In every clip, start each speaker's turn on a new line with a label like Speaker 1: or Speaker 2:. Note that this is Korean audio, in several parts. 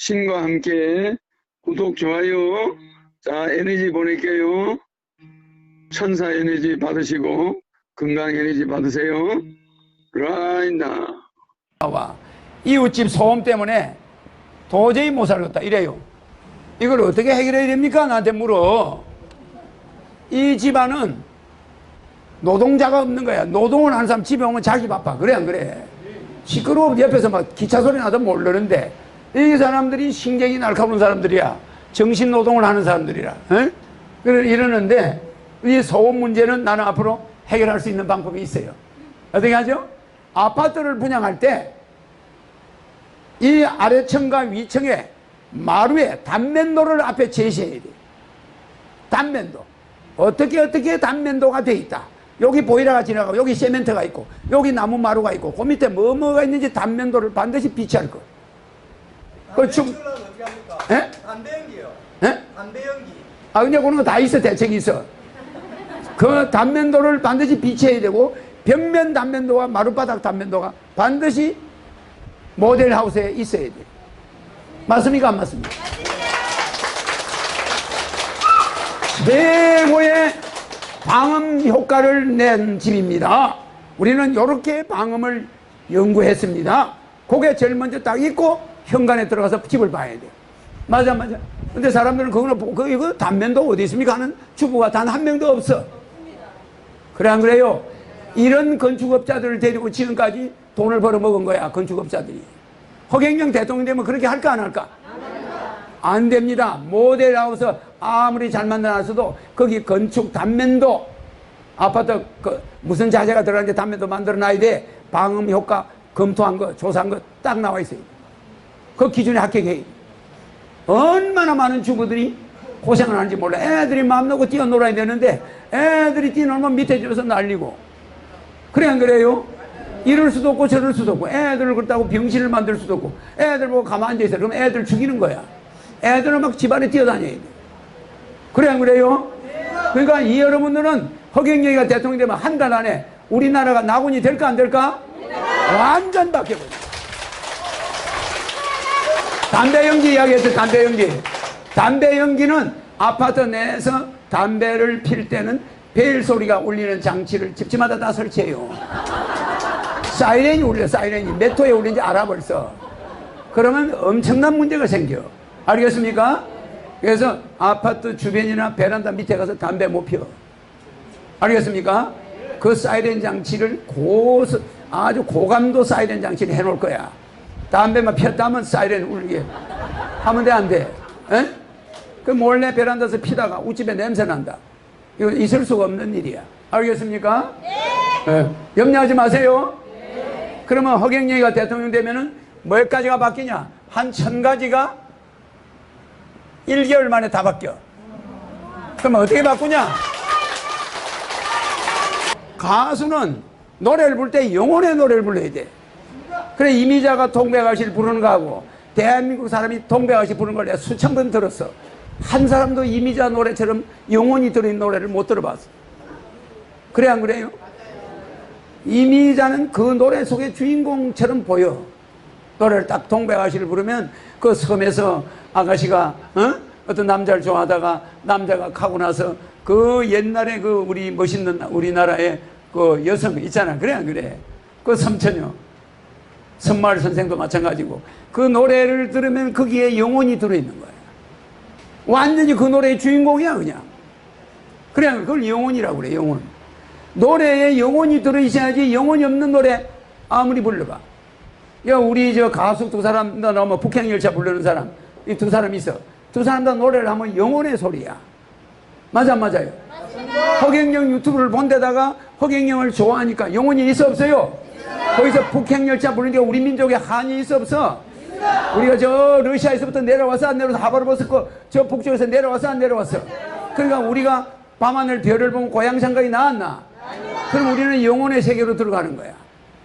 Speaker 1: 신과 함께 구독, 좋아요. 자, 에너지 보낼게요. 천사 에너지 받으시고 건강 에너지 받으세요. 라이나.
Speaker 2: 이웃집 소음 때문에 도저히 못 살겠다 이래요. 이걸 어떻게 해결해야 됩니까? 나한테 물어. 이 집안은 노동자가 없는 거야. 노동을 하는 사람 집에 오면 자기 바빠. 그래 안 그래? 시끄러워. 옆에서 막 기차 소리 나도 모르는데 이 사람들이 신경이 날카로운 사람들이야. 정신 노동을 하는 사람들이라. 이러는데 이 소음 문제는 나는 앞으로 해결할 수 있는 방법이 있어요. 어떻게 하죠? 아파트를 분양할 때 이 아래층과 위층에 마루에 단면도를 앞에 제시해야 돼. 단면도. 어떻게 단면도가 돼 있다. 여기 보일러가 지나가고 여기 세멘트가 있고 여기 나무 마루가 있고 그 밑에 뭐가 있는지 단면도를 반드시 비치할 거.
Speaker 3: 담배 연기는 어떻게 합니까?
Speaker 2: 예?
Speaker 3: 담배 연기요.
Speaker 2: 예?
Speaker 3: 담배 연기.
Speaker 2: 그냥 그런 거 다 있어. 대책이 있어. 그 단면도를 반드시 비치해야 되고 벽면 단면도와 마룻바닥 단면도가 반드시 모델하우스에 있어야 돼. 맞습니까? 안 맞습니까? 최고의 방음 효과를 낸 집입니다. 우리는 이렇게 방음을 연구했습니다. 그게 제일 먼저 딱 있고 현관에 들어가서 집을 봐야 돼. 맞아. 근데 사람들은 그거는 보고 이거 단면도 어디 있습니까 하는 주부가 단 한 명도 없어. 그래 안 그래요? 이런 건축업자들을 데리고 지금까지 돈을 벌어먹은 거야. 건축업자들이. 허경영 대통령 되면 그렇게 할까 안 할까? 안 됩니다. 모델하우스 아무리 잘 만들어놨어도 거기 건축 단면도 아파트 무슨 자재가 들어가는데 단면도 만들어놔야 돼. 방음 효과 검토한 거 조사한 거 딱 나와 있어요. 그 기준에 합격해. 얼마나 많은 주부들이 고생을 하는지 몰라. 애들이 마음 놓고 뛰어놀아야 되는데 애들이 뛰어놀면 밑에 집에서 날리고. 그래 안 그래요? 이럴 수도 없고 저럴 수도 없고 애들을 그렇다고 병신을 만들 수도 없고 애들 보고 가만히 앉아있어. 그럼 애들 죽이는 거야. 애들은 막 집안에 뛰어다녀야 돼. 그래 안 그래요? 그러니까 이 여러분들은 허경영이가 대통령 되면 한 달 안에 우리나라가 낙원이 될까 안 될까? 완전 바뀌어버려. 담배 연기 이야기했죠. 담배 연기. 담배 연기는 아파트 내에서 담배를 필 때는 벨 소리가 울리는 장치를 집집마다 다 설치해요. 사이렌이 울려. 사이렌이 몇 호에 울리는지 알아 벌써. 그러면 엄청난 문제가 생겨. 알겠습니까? 그래서 아파트 주변이나 베란다 밑에 가서 담배 못 피워. 알겠습니까? 그 사이렌 장치를 아주 고감도 사이렌 장치를 해놓을 거야. 담배만 피웠다면 사이렌 울리게 하면 돼 안 돼? 에? 그 몰래 베란다에서 피다가 우집에 냄새 난다. 이거 있을 수가 없는 일이야. 알겠습니까? 네. 염려하지 마세요. 네. 그러면 허경영이가 대통령 되면은 몇 가지가 바뀌냐? 한 1000가지가 1개월 만에 다 바뀌어. 그러면 어떻게 바꾸냐? 가수는 노래를 부를 때 영혼의 노래를 불러야 돼. 그래 이미자가 동백아시를 부르는 거하고 대한민국 사람이 동백아시 부르는 걸 내가 수천 번 들었어. 한 사람도 이미자 노래처럼 영혼이 들어있는 노래를 못 들어봤어. 그래 안 그래요? 이미자는 그 노래 속의 주인공처럼 보여. 노래를 딱 동백아시를 부르면 그 섬에서 아가씨가 어떤 남자를 좋아하다가 남자가 가고 나서 그 옛날에 그 우리 멋있는 우리나라의 그 여성 있잖아. 그래 안 그래? 그 섬처녀 선마을 선생도 마찬가지고 그 노래를 들으면 거기에 영혼이 들어있는 거야. 완전히 그 노래의 주인공이야 그냥. 그래 그걸 영혼이라고 그래. 영혼. 노래에 영혼이 들어있어야지. 영혼이 없는 노래 아무리 불러봐. 야 우리 저 가수 두 사람 나 나오면 북행열차 부르는 사람 이 두 사람 있어. 두 사람 다 노래를 하면 영혼의 소리야. 맞아 안 맞아요? 맞습니다. 허경영 유튜브를 본 데다가 허경영을 좋아하니까 영혼이 있어 없어요? 거기서 북행열차 부르는 게 우리 민족의 한이 있어 없어? 우리가 저 러시아에서부터 내려와서 안 내려와서 하바르버스크 저 북쪽에서 내려와서 안 내려왔어? 그러니까 우리가 밤하늘 별을 보면 고향 생각이 나왔나? 그럼 우리는 영혼의 세계로 들어가는 거야.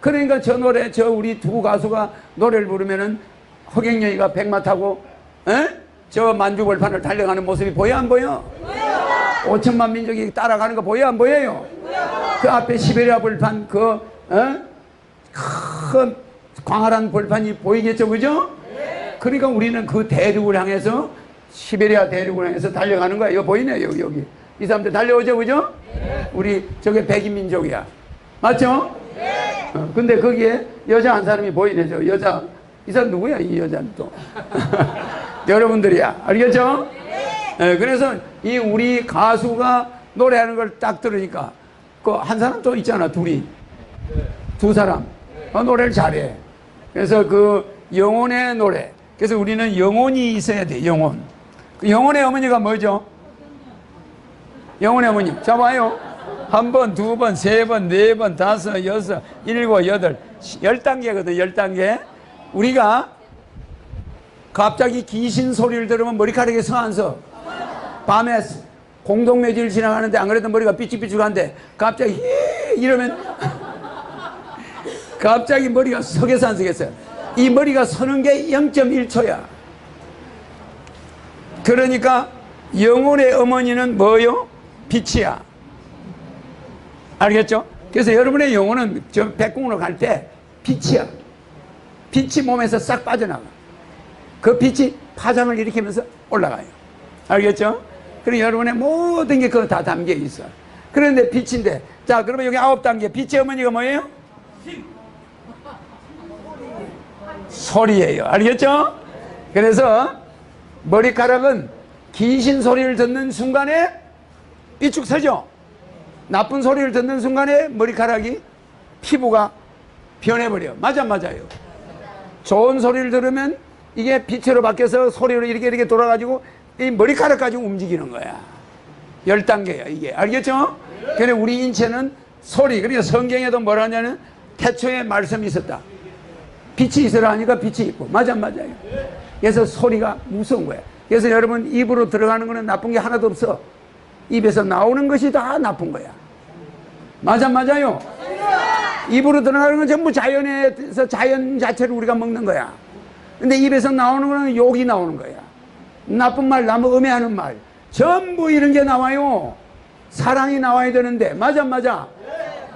Speaker 2: 그러니까 저 노래 저 우리 두 가수가 노래를 부르면은 허경영이가 백마 타고 저 만주벌판을 달려가는 모습이 보여 안 보여? 5천만 민족이 따라가는 거 보여 안 보여요? 그 앞에 시베리아 벌판 큰 광활한 벌판이 보이겠죠 그죠? 그러니까 우리는 그 대륙을 향해서 시베리아 대륙을 향해서 달려가는 거야. 이거 보이네, 여기. 이 사람들 달려오죠, 그죠? 우리 저게 백인민족이야. 맞죠? 근데 거기에 여자 한 사람이 보이네, 저 여자. 이 사람 누구야, 이 여자는 또? 여러분들이야. 알겠죠? 그래서 이 우리 가수가 노래하는 걸 딱 들으니까 그 한 사람 또 있잖아, 둘이. 두 사람. 노래를 잘해. 그래서 그 영혼의 노래. 그래서 우리는 영혼이 있어야 돼, 영혼. 그 영혼의 어머니가 뭐죠? 영혼의 어머니. 자, 봐요. 한 번, 두 번, 세 번, 네 번, 다섯, 여섯, 일곱, 여덟, 10단계거든, 10단계. 우리가 갑자기 귀신 소리를 들으면 머리카락이 서 안 서? 밤에 공동묘지를 지나가는데 안 그래도 머리가 삐죽삐죽한데 갑자기 이러면 갑자기 머리가 서겠어 안 서겠어요? 이 머리가 서는 게 0.1초야. 그러니까 영혼의 어머니는 뭐요? 빛이야. 알겠죠? 그래서 여러분의 영혼은 저 백궁으로 갈 때 빛이야. 빛이 몸에서 싹 빠져나가. 그 빛이 파장을 일으키면서 올라가요. 알겠죠? 그리고 여러분의 모든 게 그거 다 담겨 있어. 그런데 빛인데, 자, 그러면 여기 9단계. 빛의 어머니가 뭐예요? 소리예요. 알겠죠? 그래서 머리카락은 귀신 소리를 듣는 순간에 삐쭉 서죠? 나쁜 소리를 듣는 순간에 머리카락이 피부가 변해버려. 맞아, 맞아요. 좋은 소리를 들으면 이게 빛으로 바뀌어서 소리로 이렇게 돌아가지고 이 머리카락 가지고 움직이는 거야. 10단계야, 이게. 알겠죠? 그래, 우리 인체는 소리. 그러니까 성경에도 뭐라 하냐면 태초에 말씀이 있었다. 빛이 있으라 하니까 빛이 있고. 맞아, 맞아요. 그래서 소리가 무서운 거야. 그래서 여러분, 입으로 들어가는 거는 나쁜 게 하나도 없어. 입에서 나오는 것이 다 나쁜 거야. 맞아, 맞아요. 입으로 들어가는 건 전부 자연에서 자연 자체를 우리가 먹는 거야. 근데 입에서 나오는 거는 욕이 나오는 거야. 나쁜 말, 나무 음해하는 말. 전부 이런 게 나와요. 사랑이 나와야 되는데. 맞아, 맞아.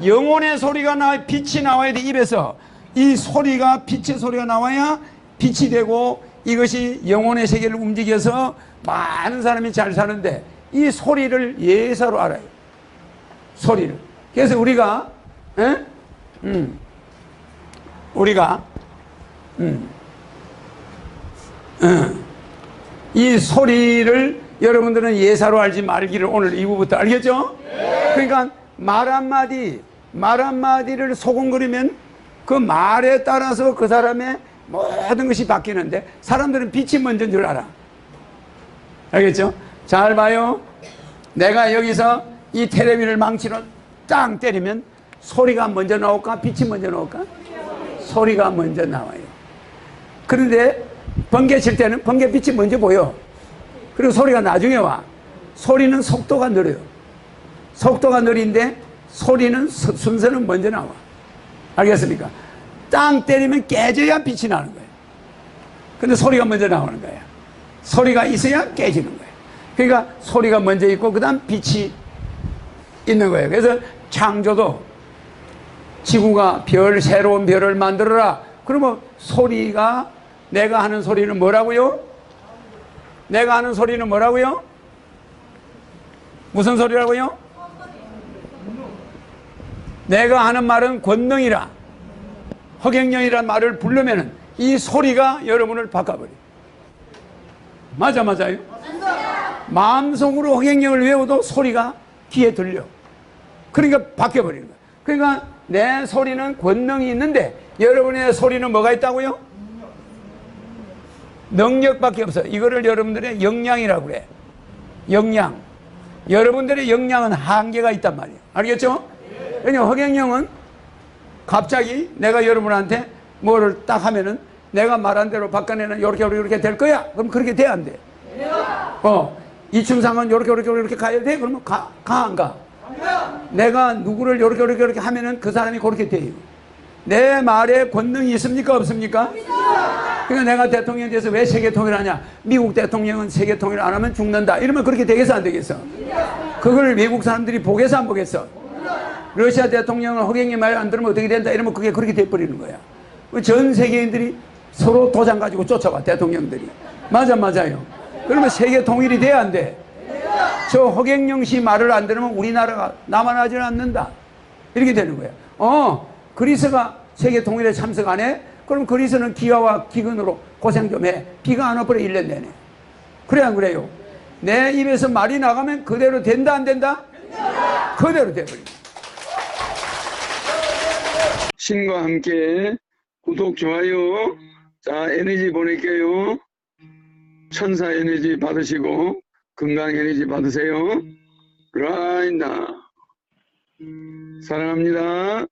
Speaker 2: 영혼의 소리가 나와, 빛이 나와야 돼, 입에서. 이 소리가, 빛의 소리가 나와야 빛이 되고 이것이 영혼의 세계를 움직여서 많은 사람이 잘 사는데 이 소리를 예사로 알아요. 소리를. 그래서 우리가 이 소리를 여러분들은 예사로 알지 말기를 오늘 이후부터 알겠죠? 그러니까 말 한마디를 소곤거리면 그 말에 따라서 그 사람의 모든 것이 바뀌는데 사람들은 빛이 먼저인 줄 알아. 알겠죠? 잘 봐요. 내가 여기서 이 텔레비를 망치로 땅 때리면 소리가 먼저 나올까? 빛이 먼저 나올까? 소리가 먼저 나와요. 그런데 번개 칠 때는 번개 빛이 먼저 보여. 그리고 소리가 나중에 와. 소리는 속도가 느려요. 속도가 느린데 소리는 순서는 먼저 나와. 알겠습니까? 땅 때리면 깨져야 빛이 나는 거예요. 근데 소리가 먼저 나오는 거예요. 소리가 있어야 깨지는 거예요. 그러니까 소리가 먼저 있고 그 다음 빛이 있는 거예요. 그래서 창조도 지구가 새로운 별을 만들어라. 그러면 소리가, 내가 하는 소리는 뭐라고요? 내가 하는 소리는 뭐라고요? 무슨 소리라고요? 내가 하는 말은 권능이라, 허경영이라는 말을 부르면은 이 소리가 여러분을 바꿔버려요. 맞아, 맞아요. 마음속으로 허경영을 외워도 소리가 귀에 들려. 그러니까 바뀌어버리는 거예요. 그러니까 내 소리는 권능이 있는데 여러분의 소리는 뭐가 있다고요? 능력밖에 없어. 이거를 여러분들의 역량이라고 그래. 역량. 여러분들의 역량은 한계가 있단 말이에요. 알겠죠? 왜냐면 허경영은 갑자기 내가 여러분한테 뭐를 딱 하면은 내가 말한 대로 바꿔내는 이렇게 될 거야. 그럼 그렇게 돼, 안 돼? 이충상은 이렇게 가야 돼? 그러면 안 가? 내가 누구를 이렇게 하면은 그 사람이 그렇게 돼요. 내 말에 권능이 있습니까? 없습니까? 그러니까 내가 대통령에 대해서 왜 세계 통일하냐? 미국 대통령은 세계 통일 안 하면 죽는다. 이러면 그렇게 되겠어, 안 되겠어? 그걸 외국 사람들이 보겠어, 안 보겠어? 러시아 대통령은 허경영 말 안 들으면 어떻게 된다? 이러면 그게 그렇게 돼버리는 거야. 전 세계인들이 서로 도장 가지고 쫓아와, 대통령들이. 맞아요. 그러면 세계 통일이 돼야 안 돼? 저 허경영 씨 말을 안 들으면 우리나라가 남아나지는 않는다. 이렇게 되는 거예요. 그리스가 세계 통일에 참석 안 해? 그럼 그리스는 기아와 기근으로 고생 좀 해. 비가 안 와버려 1년 내내. 그래 안 그래요? 내 입에서 말이 나가면 그대로 된다 안 된다? 그대로 돼버립니다.
Speaker 1: 신과 함께 구독, 좋아요. 자, 에너지 보낼게요. 천사 에너지 받으시고 건강 에너지 받으세요. 라인다. 사랑합니다.